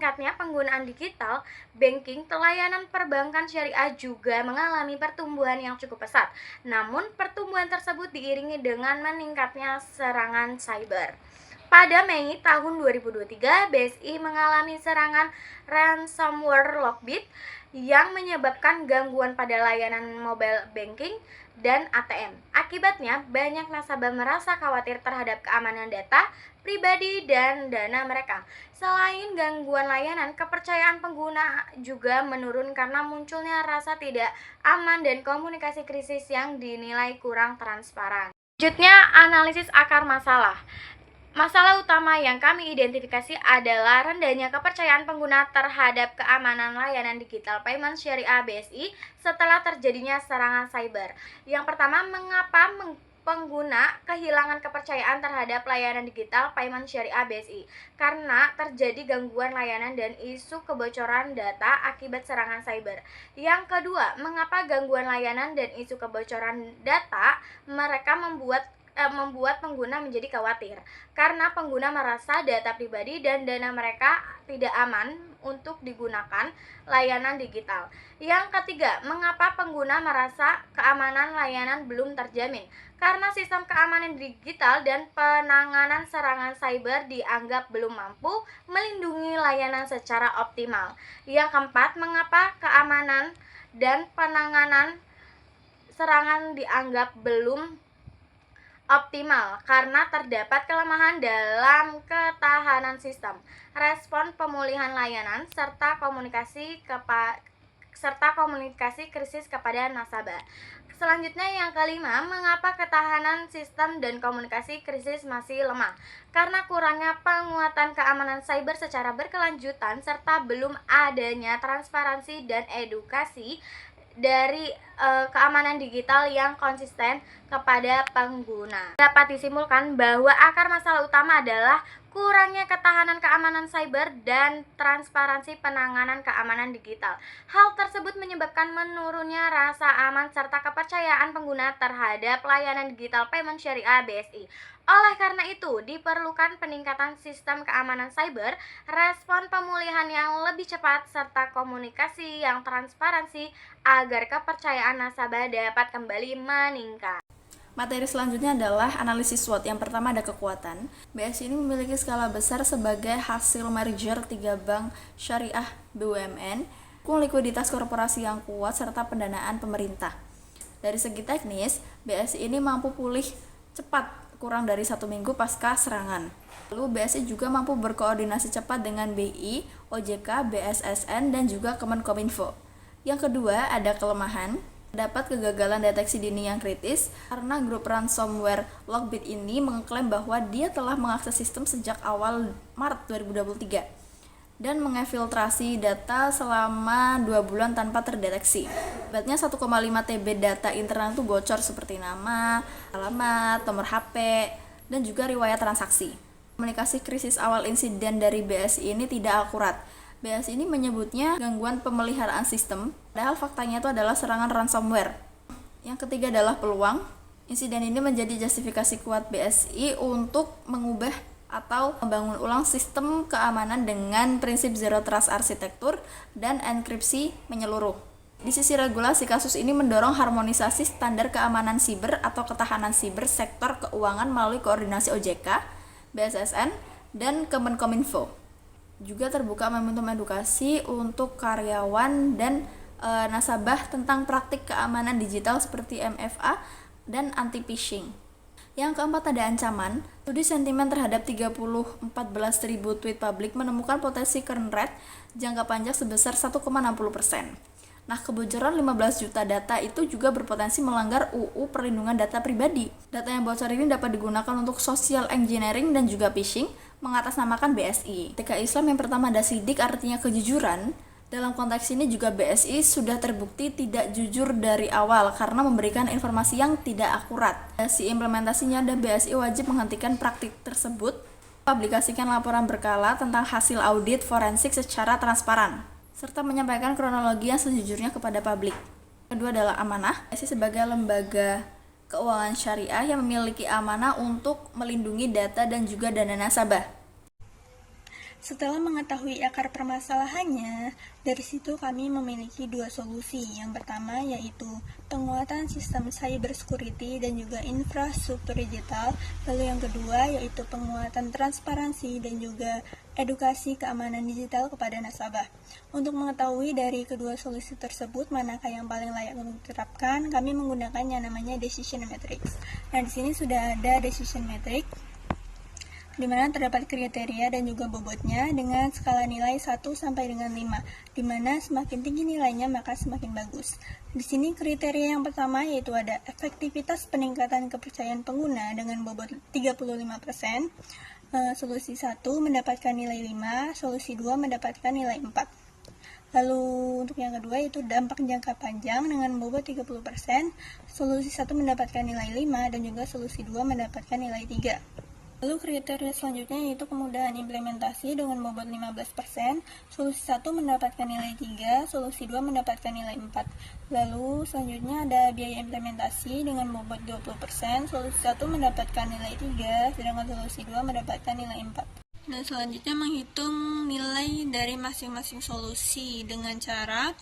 meningkatnya penggunaan digital banking, layanan perbankan syariah juga mengalami pertumbuhan yang cukup pesat. Namun, pertumbuhan tersebut diiringi dengan meningkatnya serangan cyber. Pada Mei tahun 2023, BSI mengalami serangan ransomware Lockbit yang menyebabkan gangguan pada layanan mobile banking dan ATM. Akibatnya, banyak nasabah merasa khawatir terhadap keamanan data pribadi dan dana mereka. Selain gangguan layanan, kepercayaan pengguna juga menurun karena munculnya rasa tidak aman dan komunikasi krisis yang dinilai kurang transparan. Selanjutnya, analisis akar masalah. Masalah utama yang kami identifikasi adalah rendahnya kepercayaan pengguna terhadap keamanan layanan digital payment syariah BSI setelah terjadinya serangan cyber. Yang pertama, mengapa pengguna kehilangan kepercayaan terhadap layanan digital payment syariah BSI? Karena terjadi gangguan layanan dan isu kebocoran data akibat serangan cyber. Yang kedua, mengapa gangguan layanan dan isu kebocoran data mereka membuat pengguna menjadi khawatir karena pengguna merasa data pribadi dan dana mereka tidak aman untuk digunakan layanan digital. Yang ketiga, mengapa pengguna merasa keamanan layanan belum terjamin? Karena sistem keamanan digital dan penanganan serangan cyber dianggap belum mampu melindungi layanan secara optimal. Yang keempat, mengapa keamanan dan penanganan serangan dianggap belum optimal karena terdapat kelemahan dalam ketahanan sistem, respon pemulihan layanan, serta komunikasi krisis kepada nasabah. Selanjutnya yang kelima, mengapa ketahanan sistem dan komunikasi krisis masih lemah? Karena kurangnya penguatan keamanan cyber secara berkelanjutan serta belum adanya transparansi dan edukasi dari keamanan digital yang konsisten kepada pengguna. Dapat disimpulkan bahwa akar masalah utama adalah kurangnya ketahanan keamanan cyber dan transparansi penanganan keamanan digital. Hal tersebut menyebabkan menurunnya rasa aman serta kepercayaan pengguna terhadap layanan digital payment syariah BSI. Oleh karena itu, diperlukan peningkatan sistem keamanan cyber, respon pemulihan yang lebih cepat, serta komunikasi yang transparansi agar kepercayaan nasabah dapat kembali meningkat. Materi selanjutnya adalah analisis SWOT. Yang pertama ada kekuatan. BSI ini memiliki skala besar sebagai hasil merger 3 bank syariah BUMN, likuiditas korporasi yang kuat, serta pendanaan pemerintah. Dari segi teknis, BSI ini mampu pulih cepat kurang dari 1 minggu pasca serangan. Lalu BSI juga mampu berkoordinasi cepat dengan BI, OJK, BSSN, dan juga Kemenkominfo. Yang kedua ada kelemahan. Terdapat kegagalan deteksi dini yang kritis karena grup ransomware Lockbit ini mengklaim bahwa dia telah mengakses sistem sejak awal Maret 2023 dan mengefiltrasi data selama 2 bulan tanpa terdeteksi. Akibatnya 1,5 TB data internal itu bocor seperti nama, alamat, nomor HP, dan juga riwayat transaksi. Komunikasi krisis awal insiden dari BSI ini tidak akurat. BSI ini menyebutnya gangguan pemeliharaan sistem, padahal faktanya itu adalah serangan ransomware. Yang ketiga adalah peluang. Insiden ini menjadi justifikasi kuat BSI untuk mengubah atau membangun ulang sistem keamanan dengan prinsip Zero Trust arsitektur dan enkripsi menyeluruh. Di sisi regulasi, kasus ini mendorong harmonisasi standar keamanan siber atau ketahanan siber sektor keuangan melalui koordinasi OJK, BSSN, dan Kemenkominfo. Juga terbuka momentum edukasi untuk karyawan dan nasabah tentang praktik keamanan digital seperti MFA dan anti-phishing. Yang keempat ada ancaman. Studi sentimen terhadap 14.000 tweet publik menemukan potensi churn rate jangka panjang sebesar 1,60%. Nah, kebocoran 15 juta data itu juga berpotensi melanggar UU Perlindungan Data Pribadi. Data yang bocor ini dapat digunakan untuk social engineering dan juga phishing, mengatasnamakan BSI. Etika Islam yang pertama ada sidik, artinya kejujuran. Dalam konteks ini juga BSI sudah terbukti tidak jujur dari awal karena memberikan informasi yang tidak akurat. Dari implementasinya ada BSI wajib menghentikan praktik tersebut, publikasikan laporan berkala tentang hasil audit forensik secara transparan, serta menyampaikan kronologi yang sejujurnya kepada publik. Kedua adalah amanah. BSI sebagai lembaga keuangan syariah yang memiliki amanah untuk melindungi data dan juga dana nasabah. Setelah mengetahui akar permasalahannya, dari situ kami memiliki dua solusi. Yang pertama yaitu penguatan sistem cybersecurity dan juga infrastruktur digital. Lalu yang kedua yaitu penguatan transparansi dan juga edukasi keamanan digital kepada nasabah. Untuk mengetahui dari kedua solusi tersebut manakah yang paling layak untuk diterapkan, kami menggunakan yang namanya decision matrix. Nah, di sini sudah ada decision matrix di mana terdapat kriteria dan juga bobotnya dengan skala nilai 1 sampai dengan 5, di mana semakin tinggi nilainya maka semakin bagus. Di sini kriteria yang pertama yaitu ada efektivitas peningkatan kepercayaan pengguna dengan bobot 35%, solusi 1 mendapatkan nilai 5, solusi 2 mendapatkan nilai 4. Lalu untuk yang kedua yaitu dampak jangka panjang dengan bobot 30%, solusi 1 mendapatkan nilai 5 dan juga solusi 2 mendapatkan nilai 3. Lalu kriteria selanjutnya yaitu kemudahan implementasi dengan bobot 15%, solusi 1 mendapatkan nilai 3, solusi 2 mendapatkan nilai 4. Lalu selanjutnya ada biaya implementasi dengan bobot 20%, solusi 1 mendapatkan nilai 3, sedangkan solusi 2 mendapatkan nilai 4. Dan selanjutnya menghitung nilai dari masing-masing solusi dengan cara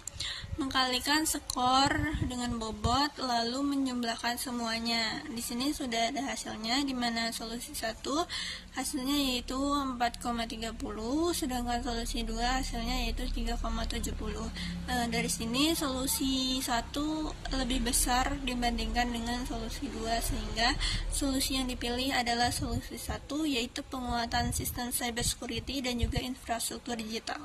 mengkalikan skor dengan bobot lalu menjumlahkan semuanya. Di sini sudah ada hasilnya, di mana solusi 1 hasilnya yaitu 4,30, sedangkan solusi 2 hasilnya yaitu 3,70. Dari sini solusi 1 lebih besar dibandingkan dengan solusi 2, sehingga solusi yang dipilih adalah solusi 1 yaitu penguatan sistem cybersecurity dan juga infrastruktur digital.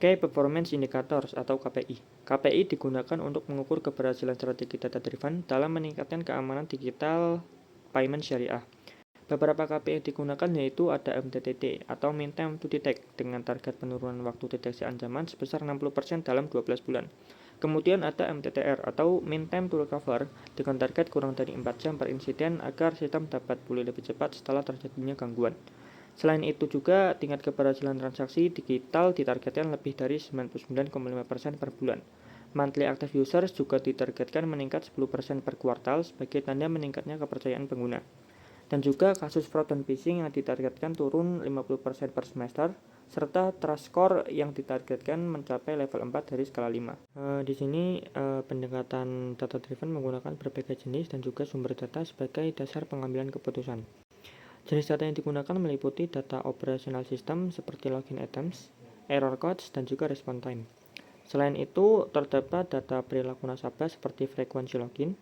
Key Performance Indicators atau KPI. KPI digunakan untuk mengukur keberhasilan strategi data-driven dalam meningkatkan keamanan digital payment syariah. Beberapa KPI yang digunakan yaitu ada MTTT atau Mean Time to Detect dengan target penurunan waktu deteksi ancaman sebesar 60% dalam 12 bulan. Kemudian ada MTTR atau Mean Time to Recover dengan target kurang dari 4 jam per insiden agar sistem dapat pulih lebih cepat setelah terjadinya gangguan. Selain itu juga tingkat keberhasilan transaksi digital ditargetkan lebih dari 99,5% per bulan. Monthly active users juga ditargetkan meningkat 10% per kuartal sebagai tanda meningkatnya kepercayaan pengguna. Dan juga kasus fraud dan phishing yang ditargetkan turun 50% per semester, serta trust score yang ditargetkan mencapai level 4 dari skala 5. Di sini pendekatan data driven menggunakan berbagai jenis dan juga sumber data sebagai dasar pengambilan keputusan. Jenis data yang digunakan meliputi data operasional sistem seperti login items, error codes, dan juga response time. Selain itu, terdapat data perilaku nasabah seperti frekuensi login,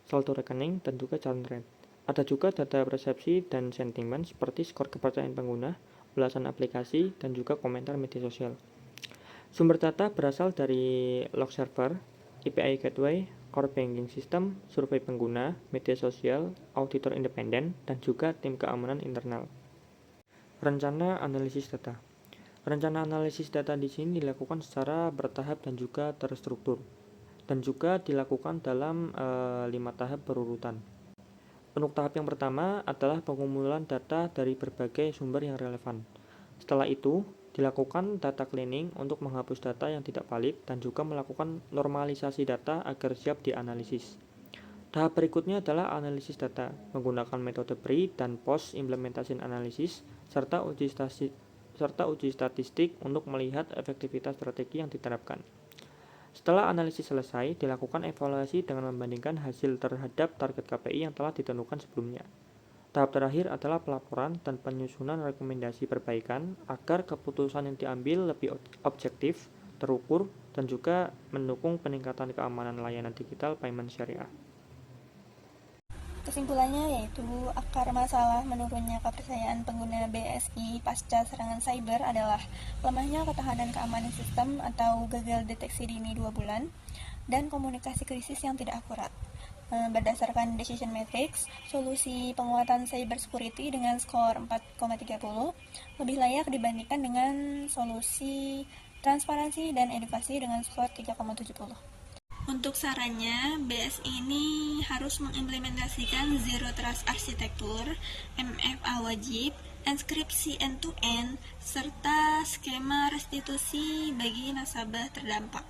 saldo rekening, dan juga churn rate. Ada juga data persepsi dan sentimen seperti skor kepercayaan pengguna, ulasan aplikasi, dan juga komentar media sosial. Sumber data berasal dari log server, API gateway, core banking system, survei pengguna, media sosial, auditor independen, dan juga tim keamanan internal. Rencana analisis data. Rencana analisis data di sini dilakukan secara bertahap dan juga terstruktur, dan juga dilakukan dalam 5 tahap berurutan. Untuk tahap yang pertama adalah pengumpulan data dari berbagai sumber yang relevan. Setelah itu, dilakukan data cleaning untuk menghapus data yang tidak valid dan juga melakukan normalisasi data agar siap dianalisis. Tahap berikutnya adalah analisis data menggunakan metode pre dan post implementation analysis serta uji statistik untuk melihat efektivitas strategi yang diterapkan. Setelah analisis selesai, dilakukan evaluasi dengan membandingkan hasil terhadap target KPI yang telah ditentukan sebelumnya. Tahap terakhir adalah pelaporan dan penyusunan rekomendasi perbaikan agar keputusan yang diambil lebih objektif, terukur, dan juga mendukung peningkatan keamanan layanan digital payment syariah. Kesimpulannya yaitu akar masalah menurunnya kepercayaan pengguna BSI pasca serangan cyber adalah lemahnya ketahanan keamanan sistem atau gagal deteksi dini 2 bulan dan komunikasi krisis yang tidak akurat. Berdasarkan decision matrix, solusi penguatan cybersecurity dengan skor 4,30 lebih layak dibandingkan dengan solusi transparansi dan edukasi dengan skor 3,70. Untuk sarannya, BSI ini harus mengimplementasikan Zero Trust Architecture, MFA wajib, enkripsi end-to-end, serta skema restitusi bagi nasabah terdampak.